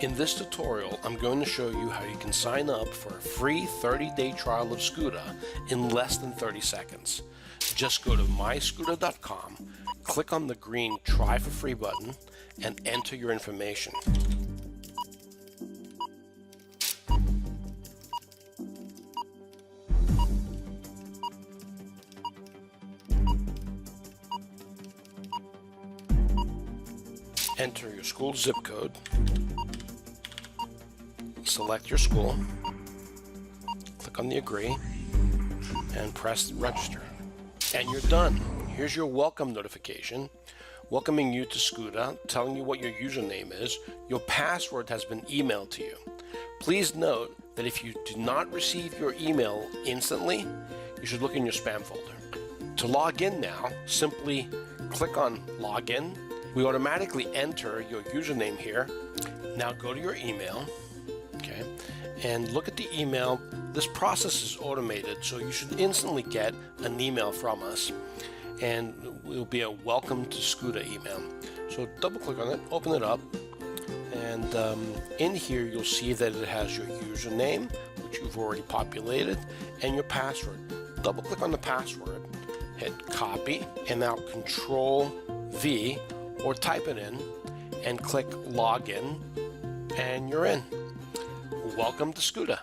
In this tutorial, I'm going to show you how you can sign up for a free 30-day trial of SCUTA in less than 30 seconds. Just go to myscuta.com, click on the green Try for Free button, and enter your information. Enter your school zip code. Select your school, click on the agree, and press register. And you're done. Here's your welcome notification, welcoming you to SCUTA, telling you what your username is. Your password has been emailed to you. Please note that if you do not receive your email instantly, you should look in your spam folder. To log in now, simply click on Login. We automatically enter your username here. Now go to your email. Okay, and look at the email. This process is automated, so you should instantly get an email from us, and it will be a welcome to SCUTA email. So double click on it, open it up, and in here you'll see that it has your username, which you've already populated, and your password. Double click on the password, hit copy, and now Control V or type it in and click login, and you're in. Welcome to SCUTA.